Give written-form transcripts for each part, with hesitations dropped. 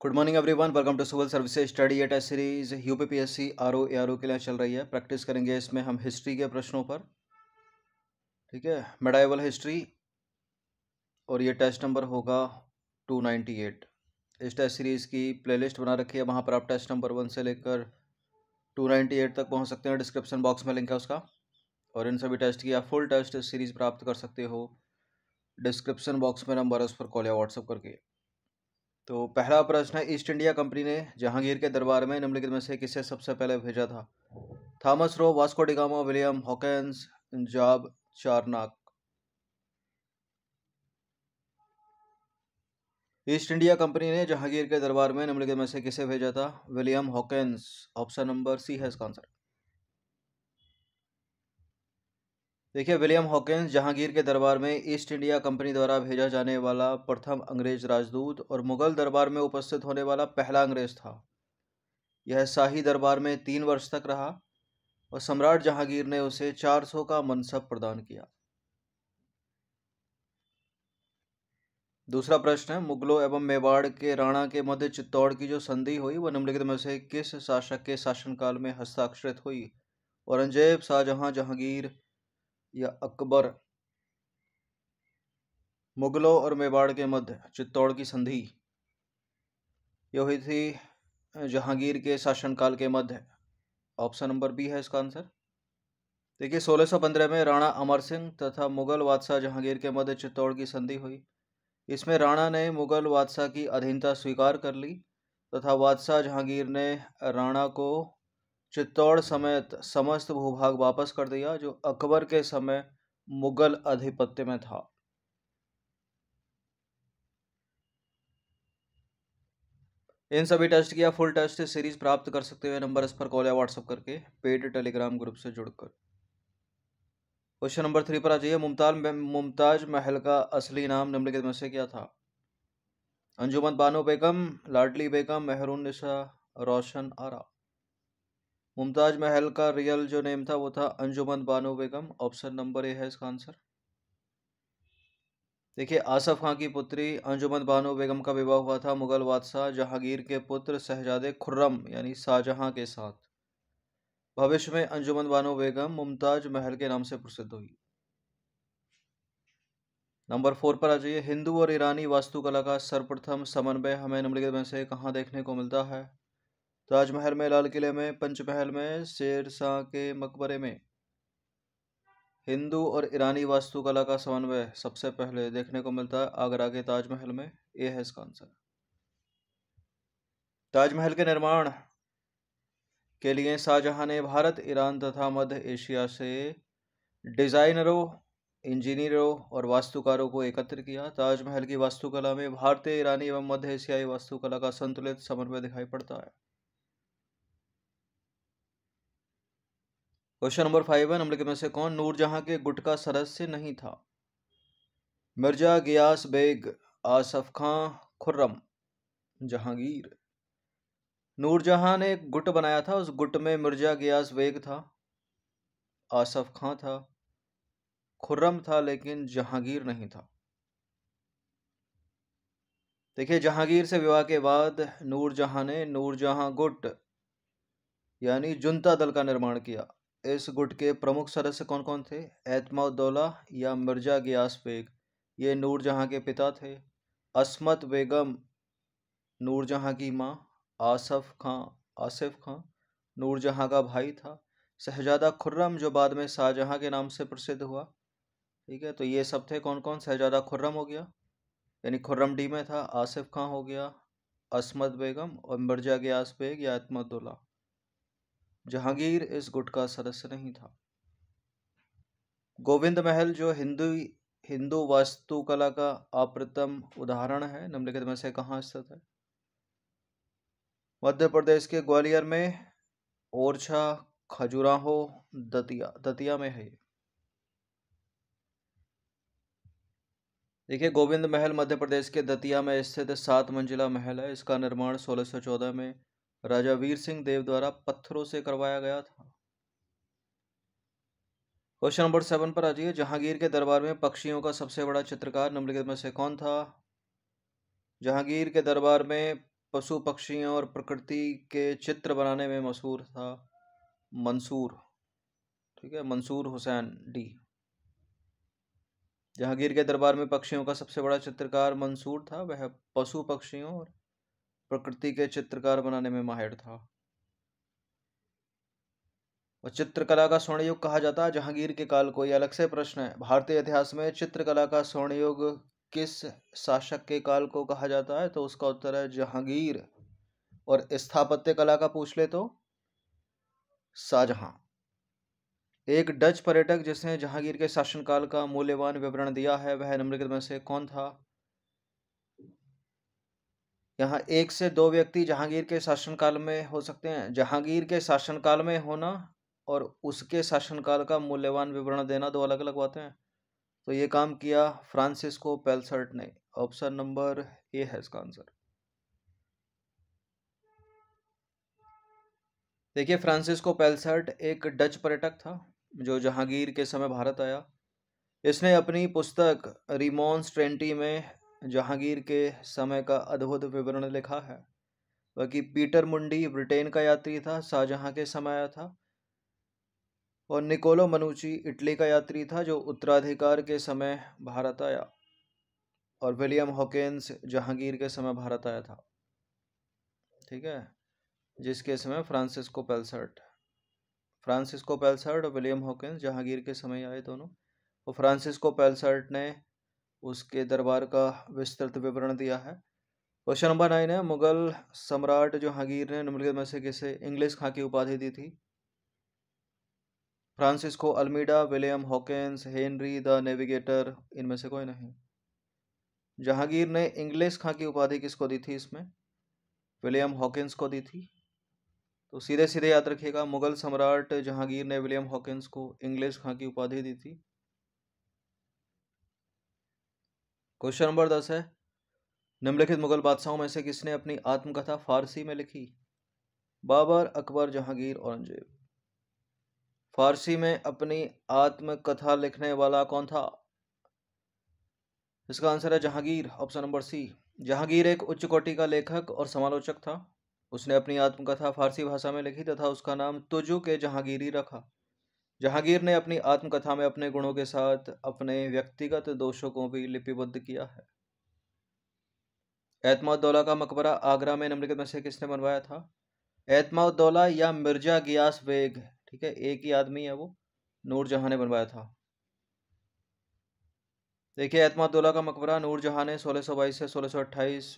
Good morning everyone, welcome to civil services study eight series. UPPSC RO ARO के लिए चल रही है। प्रैक्टिस करेंगे इसमें हम हिस्ट्री के प्रश्नों पर। ठीक है, मेडाइवल हिस्ट्री, और ये टेस्ट नंबर होगा 298। इस टेस्ट सीरीज की प्लेलिस्ट बना रखी है, वहाँ पर आप टेस्ट नंबर 1 से लेकर 298 तक पहुँच सकते हैं। डिस्क्रिप्शन बॉक्स में लिंक है उसका, और इन सभी टेस्ट की आप फुल टेस्ट सीरीज प्राप्त कर सकते हो। डिस्क्रिप्शन बॉक्स में नंबर है, उस पर कॉल या व्हाट्सअप करके। तो पहला प्रश्न है, ईस्ट इंडिया कंपनी ने जहांगीर के दरबार में निम्नलिखित में से किसे सबसे पहले भेजा था? Thomas Roe, Vasco D gamma, William Hawkins, जाब चारनाक। ईस्ट इंडिया कंपनी ने जहांगीर के दरबार में निम्नलिखित में से किसे भेजा था? William Hawkins. Option number C है इसका आंसर। देखिए, विलियम हॉकिंस जहांगीर के दरबार में ईस्ट इंडिया कंपनी द्वारा भेजा जाने वाला प्रथम अंग्रेज राजदूत और मुगल दरबार में उपस्थित होने वाला पहला अंग्रेज था। यह शाही दरबार में 3 वर्ष तक रहा और सम्राट जहांगीर ने उसे 400 का मनसब प्रदान किया। दूसरा प्रश्न है, मुगलों एवं मेवाड़ के राणा के मध्य चित्तौड़ की जो संधि हुई वह निम्नलिखित में से किस शासक के शासनकाल में हस्ताक्षरित हुई? औरंगजेब, शाहजहां, जहांगीर या अकबर? मुगलों और मेवाड़ के मध्य चित्तौड़ की संधि ये हुई थी जहांगीर के शासनकाल के मध्य। ऑप्शन नंबर बी है इसका आंसर। देखिए, 1615 में राणा अमर सिंह तथा मुगल बादशाह जहांगीर के मध्य चित्तौड़ की संधि हुई। इसमें राणा ने मुगल बादशाह की अधीनता स्वीकार कर ली तथा बादशाह जहांगीर ने राणा को चित्तौड़ समेत समस्त भूभाग वापस कर दिया, जो अकबर के समय मुगल आधिपत्य में था। इन सभी टेस्ट की आप फुल टेस्ट सीरीज प्राप्त कर सकते हुए नंबर इस पर कॉल या व्हाट्सएप करके पेड टेलीग्राम ग्रुप से जुड़कर। क्वेश्चन नंबर 3 पर आ जाइए। मुमताज महल का असली नाम निम्नलिखित में से क्या था? अंजुमन बानो बेगम, लाडली बेगम, मेहरुन्निसा, रोशन आरा। मुमताज महल का रियल जो नेम था वो था अंजुमन Bano Begum. Option number A है इसका आंसर। देखिए, आसफ खां की पुत्री अंजुमन बानो बेगम का विवाह हुआ था मुगल बादशाह जहांगीर के पुत्र शहजादे खुर्रम यानी शाहजहां के साथ। भविष्य में अंजुमन बानो बेगम मुमताज महल के नाम से प्रसिद्ध हुई। नंबर 4 पर आ जाइए। हिंदू और ईरानी वास्तुकला का सर्वप्रथम समन्वय हमें निम्नलिखित में से कहाँ देखने को मिलता है? ताजमहल में, लाल किले में, पंचमहल में, शेर शाह के मकबरे में। हिंदू और ईरानी वास्तुकला का समन्वय सबसे पहले देखने को मिलता है आगरा के ताजमहल में। ये है इसका आंसर। ताजमहल के निर्माण के लिए शाहजहां ने भारत, ईरान तथा मध्य एशिया से डिजाइनरों, इंजीनियरों और वास्तुकारों को एकत्र किया। ताजमहल की वास्तुकला में भारतीय, ईरानी एवं मध्य एशियाई वास्तुकला का संतुलित समन्वय दिखाई पड़ता है। क्वेश्चन नंबर 5 है, निम्नलिखित में से कौन नूरजहां के गुट का सदस्य नहीं था? मिर्जा गियास बेग, आसफ खां, खुर्रम, जहांगीर। नूरजहां ने एक गुट बनाया था, उस गुट में मिर्जा गियास बेग था, आसफ खां था, खुर्रम था, लेकिन जहांगीर नहीं था। देखिए, जहांगीर से विवाह के बाद नूरजहां ने नूरजहां गुट यानी जुनता दल का निर्माण किया। इस गुट के प्रमुख सदस्य कौन कौन थे? एतमाउद्दौला या मिर्जा गियास बेग, ये नूरजहां के पिता थे। अस्मत बेगम नूरजहां की माँ। आसिफ खां नूरजहां का भाई था। शहजादा खुर्रम जो बाद में शाहजहां के नाम से प्रसिद्ध हुआ। ठीक है, तो ये सब थे कौन कौन? शहजादा खुर्रम हो गया यानी खुर्रम डी में था, आसिफ खां हो गया, अस्मत बेगम और मिर्जा गियास बेग या एतमाउद्दौला। जहांगीर इस गुट का सदस्य नहीं था। गोविंद महल जो हिंदू वास्तुकला का अप्रतिम उदाहरण है, निम्नलिखित में से कहाँ स्थित है? मध्य प्रदेश के ग्वालियर में, ओरछा, खजुराहो, दतिया में है। देखिए, गोविंद महल मध्य प्रदेश के दतिया में स्थित 7 मंजिला महल है। इसका निर्माण 1614 में राजा वीर सिंह देव द्वारा पत्थरों से करवाया गया था। क्वेश्चन नंबर 7 पर आ जाइए। जहांगीर के दरबार में पक्षियों का सबसे बड़ा चित्रकार निम्नलिखित में से कौन था? जहांगीर के दरबार में पशु पक्षियों और प्रकृति के चित्र बनाने में मशहूर था? मंसूर। ठीक है, मंसूर हुसैन, डी। जहांगीर के दरबार में पक्षियों का सबसे बड़ा चित्रकार मंसूर था। वह पशु पक्षियों और प्रकृति के चित्रकार बनाने में माहिर था। और चित्रकला का स्वर्ण युग कहा जाता है जहांगीर के काल को। यह अलग से प्रश्न है। भारतीय इतिहास में चित्रकला का स्वर्ण युग किस शासक के काल को कहा जाता है? तो उसका उत्तर है जहांगीर। और स्थापत्य कला का पूछ ले तो शाहजहां। एक डच पर्यटक जिसने जहांगीर के शासनकाल का मूल्यवान विवरण दिया है वह निम्नलिखित में से कौन था? यहाँ एक से दो व्यक्ति जहांगीर के शासनकाल में हो सकते हैं। जहांगीर के शासनकाल में होना और उसके शासनकाल का मूल्यवान विवरण देना दो अलग अलग बातें हैं। तो ये काम किया फ्रांसिस्को पेलसर्ट ने। ऑप्शन नंबर ए है इसका आंसर। देखिए, फ्रांसिस्को पेलसर्ट एक डच पर्यटक था जो जहांगीर के समय भारत आया। इसने अपनी पुस्तक रिमॉन्स्ट्रेंटी में जहांगीर के समय का अद्भुत विवरण लिखा है। बाकी पीटर मुंडी ब्रिटेन का यात्री था, शाहजहां के समय आया था। और निकोलो मनुची इटली का यात्री था जो उत्तराधिकार के समय भारत आया। और विलियम हॉकिंस जहांगीर के समय भारत आया था। ठीक है, जिसके समय फ्रांसिस्को पेलसर्ट और विलियम हॉकिंस जहांगीर के समय आए दोनों। और फ्रांसिस्को पेलसर्ट ने उसके दरबार का विस्तृत विवरण दिया है। क्वेश्चन नंबर 9 है, मुगल सम्राट जहांगीर ने निम्नलिखित में से किसे इंग्लिश खां की उपाधि दी थी? Francisco Almeida, William Hawkins, Henry the navigator, इनमें से कोई नहीं। जहांगीर ने इंग्लिश खां की उपाधि किसको दी थी? इसमें विलियम हॉकिंस को दी थी। तो सीधे सीधे याद रखिएगा, मुगल सम्राट जहांगीर ने विलियम हॉकिंस को इंग्लिश खां की उपाधि दी थी। क्वेश्चन नंबर 10 है, निम्नलिखित मुगल बादशाहों में से किसने अपनी आत्मकथा फारसी में लिखी? बाबर, अकबर, जहांगीर, औरंगजेब। फारसी में अपनी आत्मकथा लिखने वाला कौन था? इसका आंसर है Jahangir. Option number C. Jahangir एक उच्च कोटि का लेखक और समालोचक था। उसने अपनी आत्मकथा फारसी भाषा में लिखी तथा उसका नाम तुजु के जहांगीरी रखा। जहांगीर ने अपनी आत्मकथा में अपने गुणों के साथ अपने व्यक्तिगत दोषों को भी लिपिबद्ध किया है। एतमाउद्दौला का मकबरा आगरा में निम्नलिखित में से किसने बनवाया था? एतमाउद्दौला या मिर्जा गियास बेग, ठीक है, एक ही आदमी है वो, नूरजहां ने बनवाया था। देखिए, एतमाउद्दौला का मकबरा नूरजहां ने 1622 से 1628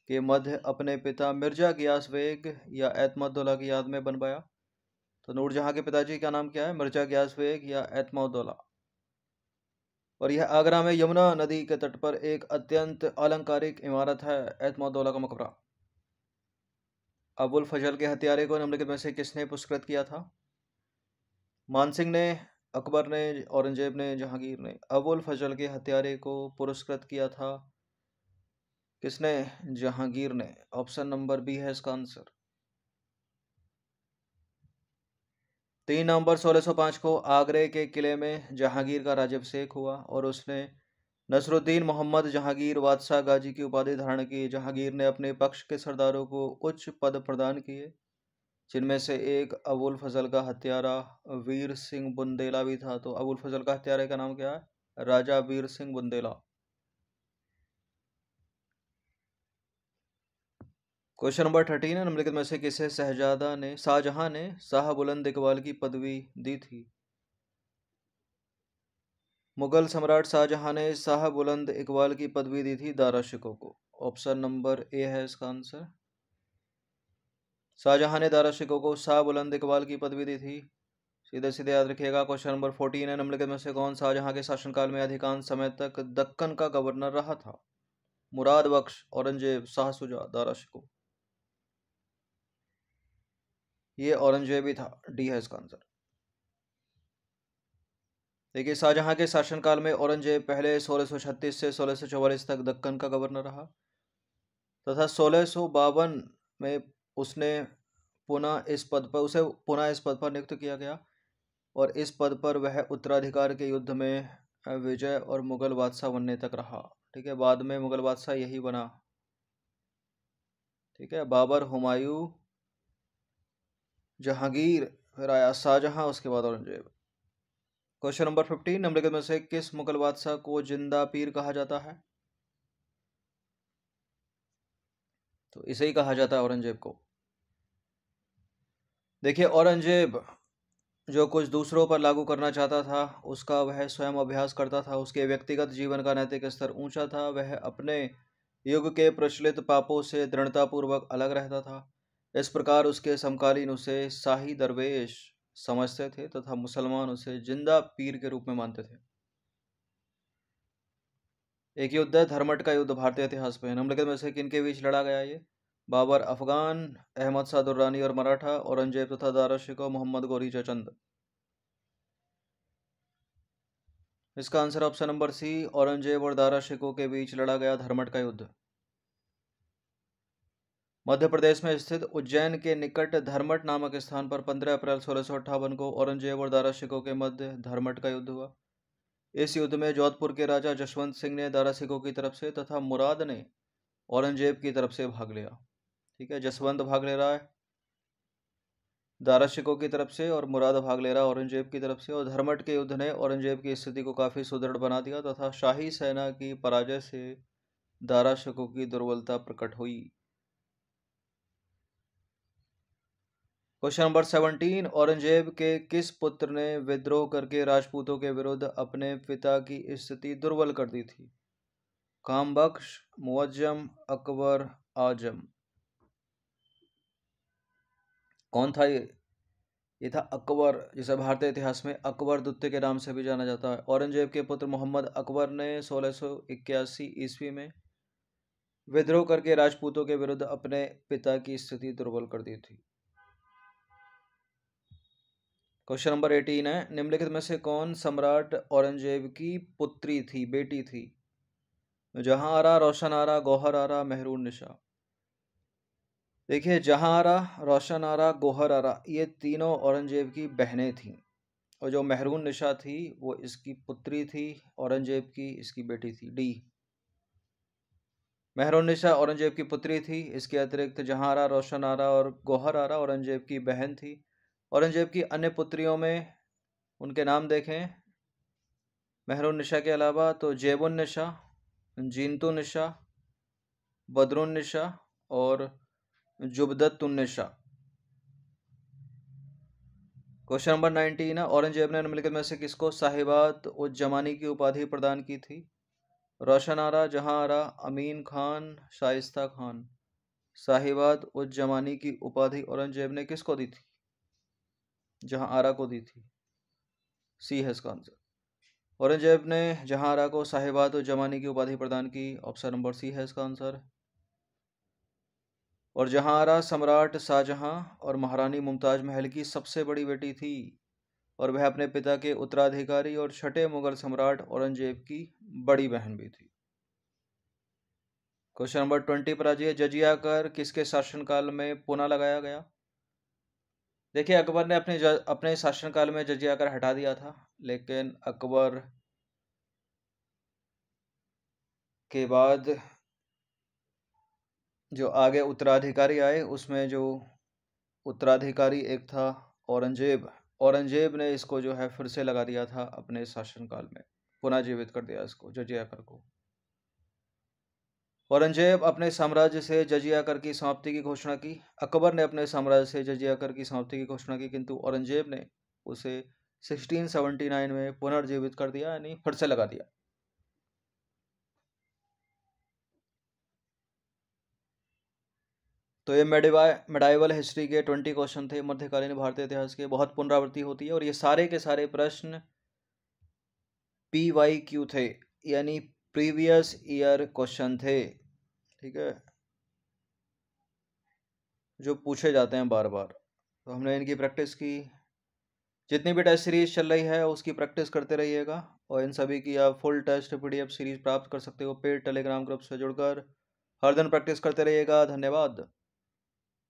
के मध्य अपने पिता मिर्जा गियास बेग या एतमाउद्दौला की याद में बनवाया। तो नूरजहां के पिताजी का नाम क्या है? मिर्जा गियास बेग या एतमाउद्दौला। और यह आगरा में यमुना नदी के तट पर एक अत्यंत अलंकारिक इमारत है, एतमाउद्दौला का मकबरा। अबुल फजल के हत्यारे को निम्नलिखित में से किसने पुरस्कृत किया था? मानसिंह ने, अकबर ने, औरंगजेब ने, जहांगीर ने। अबुल फजल के हत्यारे को पुरस्कृत किया था किसने? जहांगीर ने। ऑप्शन नंबर बी है इसका आंसर। 3 नवंबर 1605 को आगरे के किले में जहांगीर का राज्याभिषेक हुआ और उसने नसरुद्दीन मोहम्मद जहांगीर बादशाह गाजी की उपाधि धारण की। जहांगीर ने अपने पक्ष के सरदारों को उच्च पद प्रदान किए, जिनमें से एक अबुल फजल का हत्यारा वीर सिंह बुंदेला भी था। तो अबुल फजल का हत्यारे का नाम क्या है? राजा वीर सिंह बुंदेला। क्वेश्चन नंबर 13 है, निम्नलिखित में से किसे शाहजहां ने शाह बुलंद इकबाल की पदवी दी थी? मुगल सम्राट शाहजहां ने शाह बुलंद इकबाल की पदवी दी थी दारा शिकोह को। ऑप्शन नंबर ए है इसका आंसर। शाहजहां ने दारा शिकोह को शाह बुलंद इकबाल की पदवी दी थी। सीधे सीधे याद रखिएगा। क्वेश्चन नंबर 14 है, निम्नलिखित में से कौन शाहजहां के शासनकाल में अधिकांश समय तक दक्कन का गवर्नर रहा था? मुराद बख्श, औरंगजेब, शाह शुजा, दारा शिकोह। ये औरंगजेब ही था, डी है इसका आंसर। देखिए, शाहजहां के शासनकाल में औरंगजेब पहले 1636 से 1644 तक दक्कन का गवर्नर रहा तथा 1652 में उसने पुनः इस पद पर नियुक्त किया गया और इस पद पर वह उत्तराधिकार के युद्ध में विजय और मुगल बादशाह बनने तक रहा। ठीक है, बाद में मुगल बादशाह यही बना। ठीक है, बाबर, हुमायूं, जहांगीर, फिर आया शाहजहां, उसके बाद औरंगजेब। क्वेश्चन नंबर 15, निम्नलिखित में से किस मुगल बादशाह को जिंदा पीर कहा जाता है? तो इसे ही कहा जाता है औरंगजेब को। देखिए, औरंगजेब जो कुछ दूसरों पर लागू करना चाहता था उसका वह स्वयं अभ्यास करता था। उसके व्यक्तिगत जीवन का नैतिक स्तर ऊंचा था। वह अपने युग के प्रचलित पापों से दृढ़तापूर्वक अलग रहता था। इस प्रकार उसके समकालीन उसे शाही दरवेश समझते थे तथा मुसलमान उसे जिंदा पीर के रूप में मानते थे। एक युद्ध है धर्मट का युद्ध भारतीय इतिहास में। निम्नलिखित में से किनके बीच लड़ा गया ये? बाबर अफगान, अहमद शाह दुर्रानी और मराठा, औरंगजेब तथा दारा शिकोह मोहम्मद गोरी चंद। इसका answer option number C, Aurangzeb और दारा शिकोह के बीच लड़ा गया धर्मट का युद्ध। मध्य प्रदेश में स्थित उज्जैन के निकट धर्मट नामक स्थान पर 15 अप्रैल 1658 को औरंगजेब और दारा शिकोह के मध्य धर्मट का युद्ध हुआ। इस युद्ध में जोधपुर के राजा जशवंत सिंह ने दारा शिकोह की तरफ से तथा मुराद ने औरंगजेब की तरफ से भाग लिया। ठीक है, जसवंत भाग ले रहा है दारा शिकोह की तरफ से और मुराद भाग ले रहा है औरंगजेब की तरफ से। और धर्मट के युद्ध ने औरंगजेब की स्थिति को काफी सुदृढ़ बना दिया तथा शाही सेना की पराजय से दारा शिकोह की दुर्बलता प्रकट हुई। क्वेश्चन नंबर 17, औरंगजेब के किस पुत्र ने विद्रोह करके राजपूतों के विरुद्ध अपने पिता की स्थिति दुर्बल कर दी थी? कामबख्श, मुअज्जम, अकबर, आजम। कौन था ये? ये था अकबर, जिसे भारतीय इतिहास में अकबर द्वितीय के नाम से भी जाना जाता है। औरंगजेब के पुत्र मोहम्मद अकबर ने 1681 ईस्वी में विद्रोह करके राजपूतों के विरुद्ध अपने पिता की स्थिति दुर्बल कर दी थी। क्वेश्चन नंबर 18 है, निम्नलिखित में से कौन सम्राट औरंगजेब की पुत्री थी, बेटी थी? जहां आरा, रोशन आरा, गौहर आरा, मेहरून निशा। देखिए, जहां आरा, रोशन आरा, गौहर आरा, ये तीनों औरंगजेब की बहनें थीं। और जो मेहरून निशा थी वो इसकी पुत्री थी, औरंगजेब की इसकी बेटी थी। डी, मेहरून निशा औरंगजेब की पुत्री थी। इसके अतिरिक्त जहां आरा, रोशन आरा और गौहर आरा औरंगजेब की बहन थी। औरंगजेब की अन्य पुत्रियों में उनके नाम देखें मेहरून निशा के अलावा तो जेबुन निशा, जीनतु निशा, बदरुन निशा और जुबदतुन निशा। क्वेश्चन नंबर 19 है, औरंगजेब ने निम्नलिखित में से किसको साहिबात उज जमानी की उपाधि प्रदान की थी? रोशन आरा, जहां आरा, अमीन खान, शाइस्ता खान। साहिबात उज जमानी की उपाधि औरंगजेब ने किसको दी थी? जहां आरा को दी थी। सी है इसका आंसर। औरंगजेब ने जहां आरा को साहिबात उज जमानी की उपाधि प्रदान की। ऑप्शन नंबर सी है इसका आंसर। और जहां आरा सम्राट शाहजहां और महारानी मुमताज महल की सबसे बड़ी बेटी थी और वह अपने पिता के उत्तराधिकारी और छठे मुगल सम्राट औरंगजेब की बड़ी बहन भी थी। क्वेश्चन नंबर 20 पर आ जाइए, जजिया कर किसके शासनकाल में पुनः लगाया गया? देखिए, अकबर ने अपने शासनकाल में जजिया कर हटा दिया था, लेकिन अकबर के बाद जो आगे उत्तराधिकारी आए उसमें जो उत्तराधिकारी एक था औरंगजेब, औरंगजेब ने इसको जो है फिर से लगा दिया था अपने शासनकाल में, पुनः जीवित कर दिया इसको, जजिया कर को। औरंगजेब अपने साम्राज्य से जजिया कर की समाप्ति की घोषणा की। अकबर ने अपने साम्राज्य से जजिया कर की समाप्ति की घोषणा की, किंतु औरंगजेब ने उसे 1679 में पुनर्जीवित कर दिया, यानी फिर से लगा दिया। तो ये मेडाइवल हिस्ट्री के 20 क्वेश्चन थे, मध्यकालीन भारतीय इतिहास के। बहुत पुनरावृत्ति होती है और ये सारे के सारे प्रश्न PYQ थे, यानी प्रीवियस ईयर क्वेश्चन थे। ठीक है, जो पूछे जाते हैं बार बार। तो हमने इनकी प्रैक्टिस की। जितनी भी टेस्ट सीरीज चल रही है उसकी प्रैक्टिस करते रहिएगा और इन सभी की आप फुल टेस्ट PDF सीरीज प्राप्त कर सकते हो पेड टेलीग्राम ग्रुप से जुड़कर। हर दिन प्रैक्टिस करते रहिएगा। धन्यवाद।